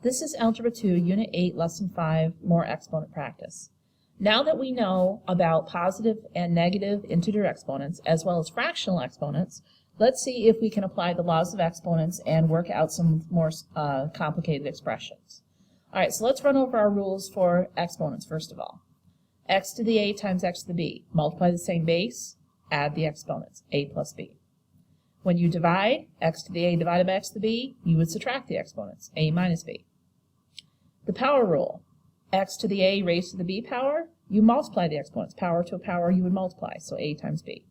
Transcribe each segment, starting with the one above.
This is Algebra 2, Unit 8, Lesson 5, More Exponent Practice. Now that we know about positive and negative integer exponents, as well as fractional exponents, let's see if we can apply the laws of exponents and work out some more complicated expressions. All right, so let's run over our rules for exponents first of all. X to the a times x to the b. Multiply the same base, add the exponents, a plus b. When you divide x to the a divided by x to the b, you would subtract the exponents, a minus b. The power rule, x to the a raised to the b power, you multiply the exponents. Power to a power, you would multiply, so a times b.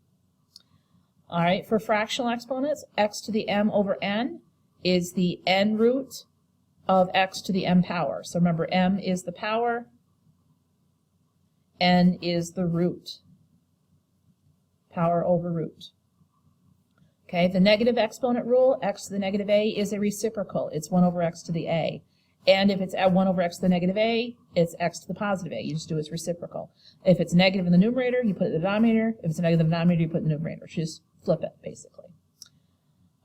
All right, for fractional exponents, x to the m over n is the n root of x to the m power. So remember, m is the power, n is the root. Power over root. Okay, the negative exponent rule, x to the negative a, is a reciprocal. It's 1 over x to the a. And if it's at 1 over x to the negative a, it's x to the positive a. You just do its reciprocal. If it's negative in the numerator, you put it in the denominator. If it's a negative in the denominator, you put it in the numerator. Just flip it, basically.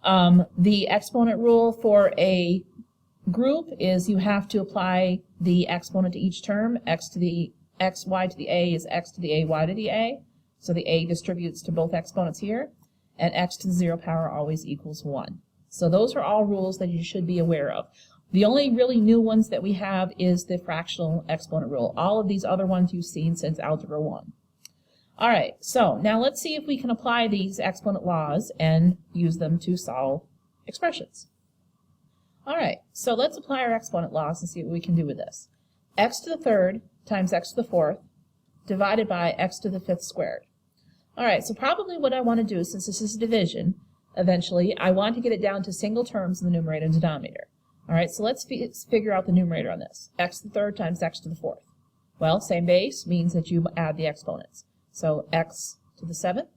The exponent rule for a group is you have to apply the exponent to each term. X to the x, y to the a is x to the a, y to the a. So the a distributes to both exponents here. And x to the 0 power always equals 1. So those are all rules that you should be aware of. The only really new ones that we have is the fractional exponent rule. All of these other ones you've seen since Algebra 1. All right, so now let's see if we can apply these exponent laws and use them to solve expressions. All right, so let's apply our exponent laws and see what we can do with this. X to the third times x to the fourth divided by x to the fifth squared. All right, so probably what I want to do, since this is division, eventually, I want to get it down to single terms in the numerator and denominator. All right, so let's figure out the numerator on this. X to the third times x to the fourth. Well, same base means that you add the exponents. So x to the seventh.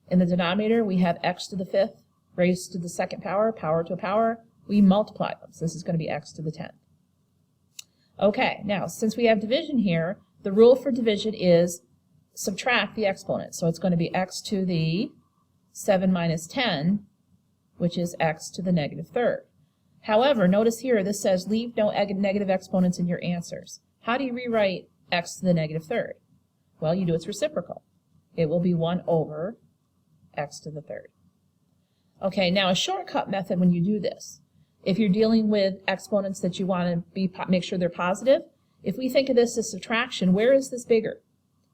In the denominator, we have x to the fifth raised to the second power, power to a power. We multiply them. So this is going to be x to the 10th. Okay, now, since we have division here, the rule for division is subtract the exponent. So it's going to be x to the 7 minus 10, which is x to the negative third. However, notice here, this says leave no negative exponents in your answers. How do you rewrite x to the negative third? Well, you do its reciprocal. It will be 1 over x to the third. Okay, now a shortcut method when you do this, if you're dealing with exponents that you want to make sure they're positive, if we think of this as subtraction, where is this bigger?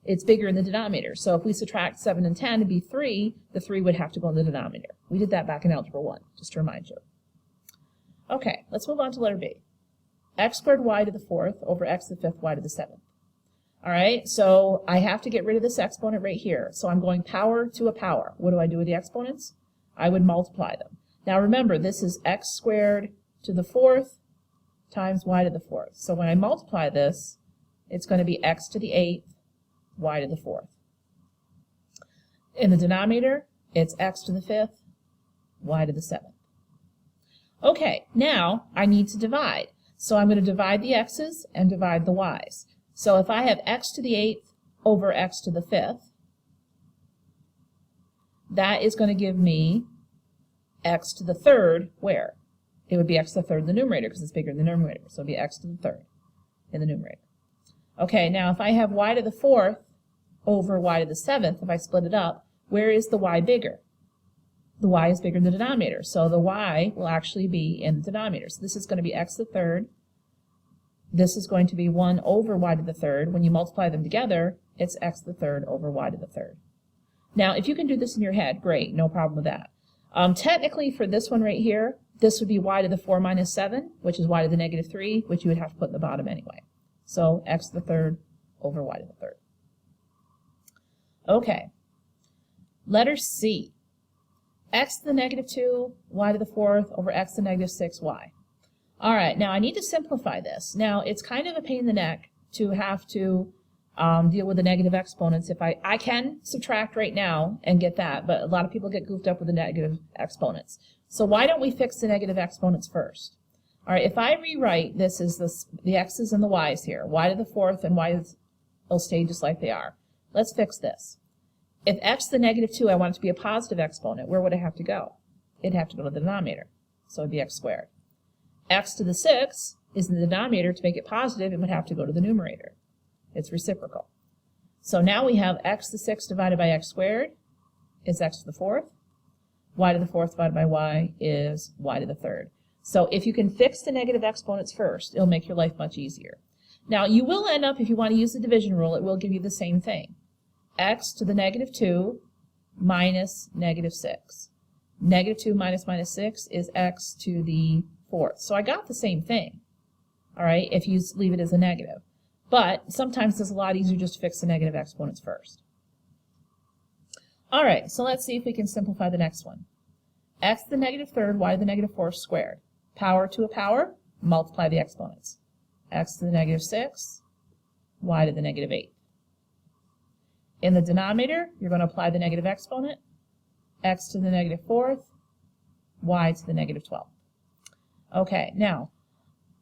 It's bigger in the denominator. So if we subtract 7 and 10 to be 3, the 3 would have to go in the denominator. We did that back in Algebra 1, just to remind you. Okay, let's move on to letter B. X squared y to the fourth over x to the fifth y to the seventh. All right, so I have to get rid of this exponent right here. So I'm going power to a power. What do I do with the exponents? I would multiply them. Now remember, this is x squared to the fourth times y to the fourth. So when I multiply this, it's going to be x to the eighth, y to the fourth. In the denominator, it's x to the fifth, y to the seventh. Okay, now I need to divide. So I'm going to divide the x's and divide the y's. So if I have x to the 8th over x to the 5th, that is going to give me x to the 3rd, where? It would be x to the 3rd in the numerator because it's bigger than the numerator. So it would be x to the 3rd in the numerator. Okay, now if I have y to the 4th over y to the 7th, if I split it up, where is the y bigger? The y is bigger than the denominator, so the y will actually be in the denominator. So this is going to be x to the 3rd. This is going to be 1 over y to the 3rd. When you multiply them together, it's x to the 3rd over y to the 3rd. Now, if you can do this in your head, great, no problem with that. Technically, for this one right here, this would be y to the 4 minus 7, which is y to the negative 3, which you would have to put in the bottom anyway. So x to the 3rd over y to the 3rd. Okay, letter C. X to the negative 2, y to the 4th over x to the negative 6y. All right, now I need to simplify this. Now, it's kind of a pain in the neck to have to deal with the negative exponents. If I can subtract right now and get that, but a lot of people get goofed up with the negative exponents. So why don't we fix the negative exponents first? All right, if I rewrite this as the x's and the y's here, y to the 4th and y will stay just like they are. Let's fix this. If x to the negative 2, I want it to be a positive exponent, where would it have to go? It'd have to go to the denominator. So it'd be x squared. x to the 6 is in the denominator. To make it positive, it would have to go to the numerator. It's reciprocal. So now we have x to the 6 divided by x squared is x to the 4th. Y to the 4th divided by y is y to the 3rd. So if you can fix the negative exponents first, it'll make your life much easier. Now you will end up, if you want to use the division rule, it will give you the same thing. X to the negative 2 minus negative 6. Negative 2 minus minus 6 is x to the 4th. So I got the same thing, all right, if you leave it as a negative. But sometimes it's a lot easier just to fix the negative exponents first. All right, so let's see if we can simplify the next one. X to the negative 3rd, y to the negative 4th squared. Power to a power, multiply the exponents. X to the negative 6, y to the negative 8. In the denominator, you're going to apply the negative exponent. X to the negative 4th, y to the negative 12th. Okay, now,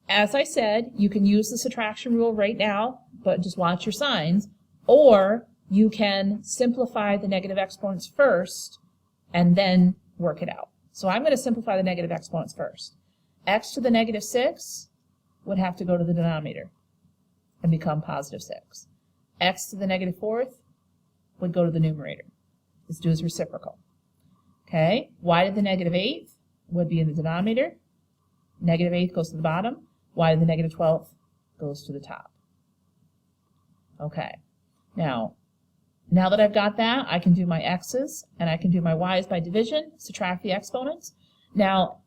as I said, you can use the subtraction rule right now, but just watch your signs, or you can simplify the negative exponents first and then work it out. So I'm going to simplify the negative exponents first. X to the negative 6 would have to go to the denominator and become positive 6. X to the negative 4th would go to the numerator. Let's do as reciprocal. Okay, y to the negative 8th would be in the denominator. Negative 8th goes to the bottom. Y to the negative 12th goes to the top. Okay, now that I've got that, I can do my x's and I can do my y's by division, subtract the exponents. Now,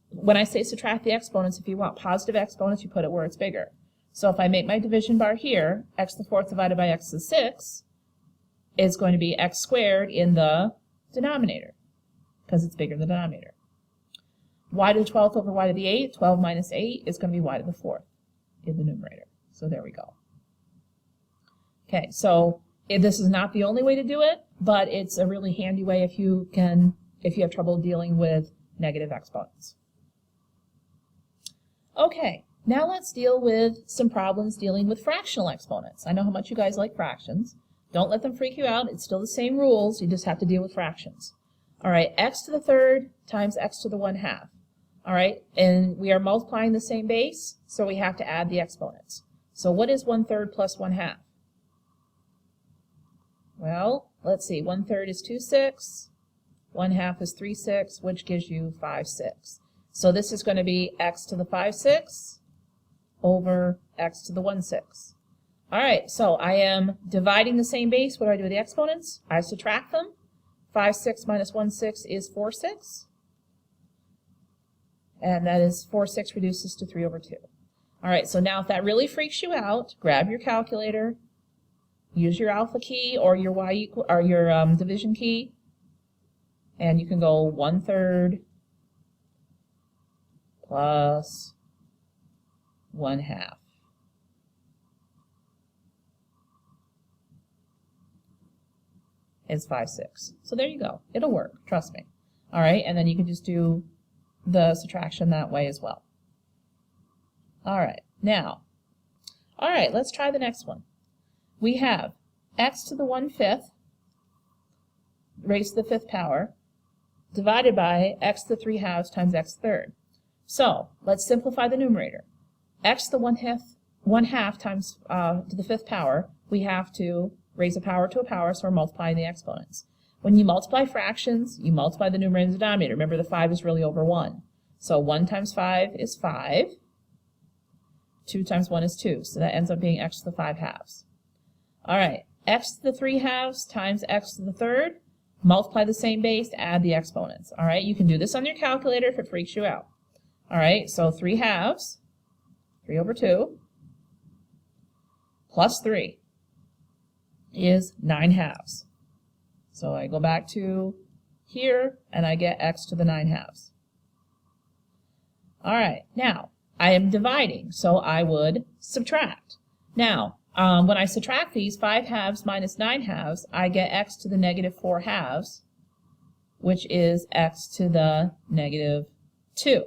when I say subtract the exponents, if you want positive exponents, you put it where it's bigger. So if I make my division bar here, x to the 4th divided by x to the 6 is going to be x squared in the denominator, because it's bigger than the denominator. Y to the 12th over y to the 8th, 12 minus 8 is going to be y to the 4th in the numerator. So there we go. Okay, so this is not the only way to do it, but it's a really handy way if you have trouble dealing with negative exponents. Okay, now let's deal with some problems dealing with fractional exponents. I know how much you guys like fractions. Don't let them freak you out. It's still the same rules. You just have to deal with fractions. All right, x to the 3rd times x to the 1/2. All right, and we are multiplying the same base, so we have to add the exponents. So what is 1/3 plus 1/2? Well, let's see. 1/3 is 2/6. 1/2 is 3/6, which gives you 5/6. So this is going to be x to the 5/6 over x to the 1/6. All right, so I am dividing the same base. What do I do with the exponents? I subtract them. 5/6 minus 1/6 is 4/6. And that is 4/6 reduces to 3 over 2. All right, so now if that really freaks you out, grab your calculator, use your alpha key or your division key, and you can go 1/3 plus 1/2. Is 5/6. So there you go. It'll work. Trust me. All right, and then you can just do the subtraction that way as well. All right, now, all right, let's try the next one. We have x to the 1/5 raised to the 5th power divided by x to the 3/2 times x to the 3rd. So let's simplify the numerator. X to the 1/2 times to the 5th power, we have to raise a power to a power, so we're multiplying the exponents. When you multiply fractions, you multiply the numerator and the denominator. Remember, the 5 is really over 1. So 1 times 5 is 5. 2 times 1 is 2. So that ends up being x to the 5/2. All right, x to the 3/2 times x to the 3rd. Multiply the same base, add the exponents. All right, you can do this on your calculator if it freaks you out. All right, so 3/2, 3 over 2, plus 3 is 9/2. So I go back to here, and I get x to the 9/2. All right, now I am dividing, so I would subtract. Now, when I subtract these 5/2 minus 9/2, I get x to the negative 4/2, which is x to the negative 2.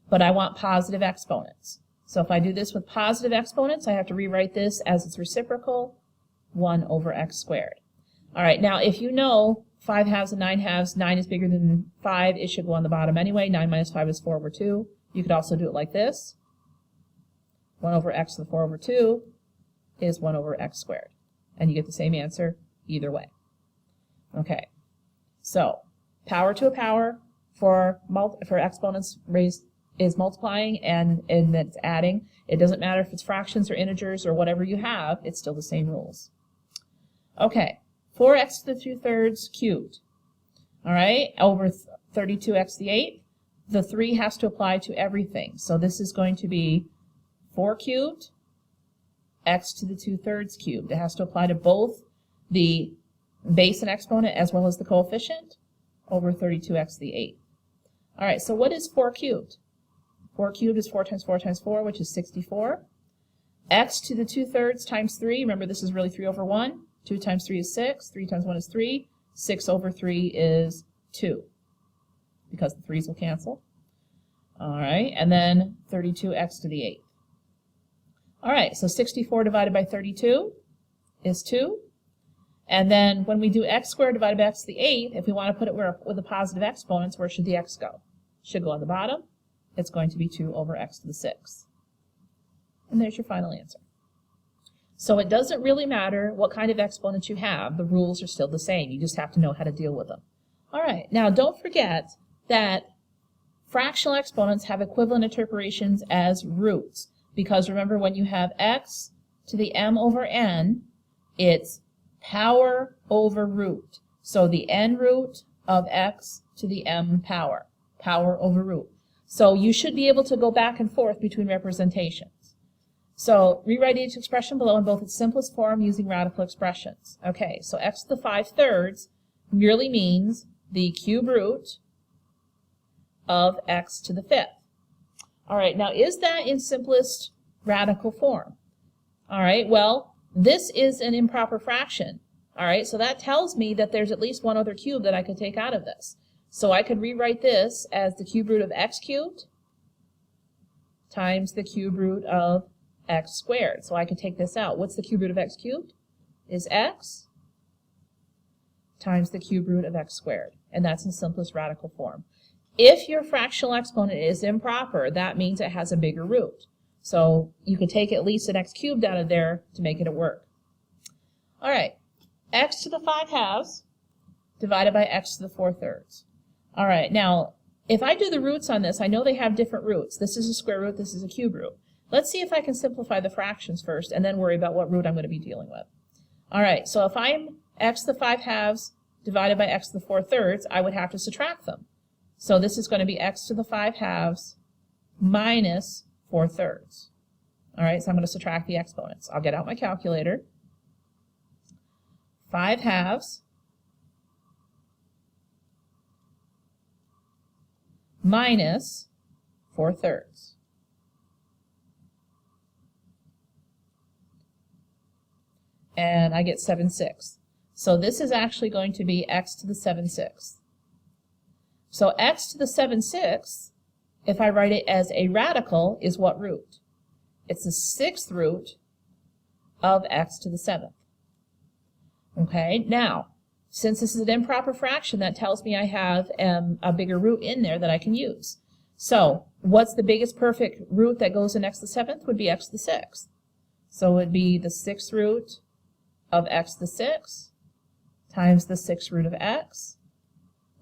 But I want positive exponents. So if I do this with positive exponents, I have to rewrite this as its reciprocal, 1 over x squared. All right, now if you know 5/2 and 9/2, 9 is bigger than 5, it should go on the bottom anyway. 9 minus 5 is 4 over 2. You could also do it like this. 1 over x to the 4 over 2 is 1 over x squared. And you get the same answer either way. Okay, so power to a power for exponents raised is multiplying and it's adding. It doesn't matter if it's fractions or integers or whatever you have, it's still the same rules. Okay, 4x to the 2/3 cubed. All right, over 32x to the 8th. The 3 has to apply to everything. So this is going to be 4 cubed, x to the 2/3 cubed. It has to apply to both the base and exponent as well as the coefficient over 32x to the 8th. All right, so what is 4 cubed? 4 cubed is 4 times 4 times 4, which is 64. X to the 2/3 times 3, remember this is really 3 over 1. 2 times 3 is 6, 3 times 1 is 3, 6 over 3 is 2, because the 3's will cancel. All right, and then 32x to the 8th. All right, so 64 divided by 32 is 2. And then when we do x squared divided by x to the 8th, if we want to put it with the positive exponents, where should the x go? Should go on the bottom. It's going to be 2 over x to the 6th. And there's your final answer. So it doesn't really matter what kind of exponents you have. The rules are still the same. You just have to know how to deal with them. All right, now don't forget that fractional exponents have equivalent interpretations as roots. Because remember, when you have x to the m over n, it's power over root. So the n root of x to the m power over root. So you should be able to go back and forth between representations. So rewrite each expression below in both its simplest form using radical expressions. Okay, so x to the 5/3 merely means the cube root of x to the 5th. All right, now is that in simplest radical form? All right, well, this is an improper fraction. All right, so that tells me that there's at least one other cube that I could take out of this. So I could rewrite this as the cube root of x cubed times the cube root of x squared. So I could take this out. What's the cube root of x cubed? Is x times the cube root of x squared. And that's in simplest radical form. If your fractional exponent is improper, that means it has a bigger root. So you could take at least an x cubed out of there to make it work. All right, x to the 5/2 divided by x to the 4/3. All right, now, if I do the roots on this, I know they have different roots. This is a square root, this is a cube root. Let's see if I can simplify the fractions first and then worry about what root I'm going to be dealing with. All right, so if I'm x to the 5/2 divided by x to the 4/3, I would have to subtract them. So this is going to be x to the 5/2 minus 4/3. All right, so I'm going to subtract the exponents. I'll get out my calculator. 5/2 minus 4/3. And I get 7/6. So this is actually going to be x to the 7/6. So x to the 7/6, if I write it as a radical, is what root? It's the 6th root of x to the 7th. Okay, now, since this is an improper fraction, that tells me I have a bigger root in there that I can use. So what's the biggest perfect root that goes in x to the 7th? Would be x to the 6th. So it would be the 6th root of x to the 6th times the 6th root of x.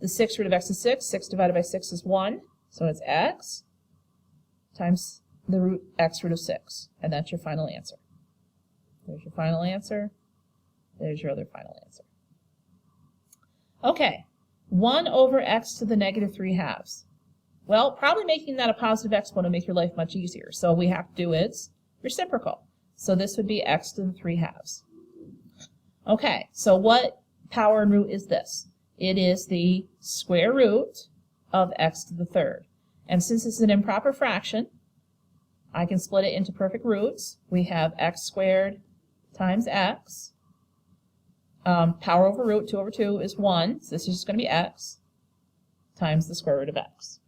The 6th root of x is 6. 6 divided by 6 is 1. So it's x times the root x root of 6. And that's your final answer. There's your final answer. There's your other final answer. Okay, 1 over x to the negative 3/2. Well, probably making that a positive exponent will make your life much easier. So we have to do its reciprocal. So this would be x to the 3/2. Okay, so what power and root is this? It is the square root of x to the 3rd. And since it's an improper fraction, I can split it into perfect roots. We have x squared times x. Power over root, 2 over 2 is 1. So this is just going to be x times the square root of x.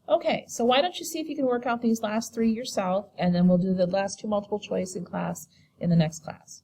Okay, so why don't you see if you can work out these last 3 yourself, and then we'll do the last 2 multiple choice in class in the next class.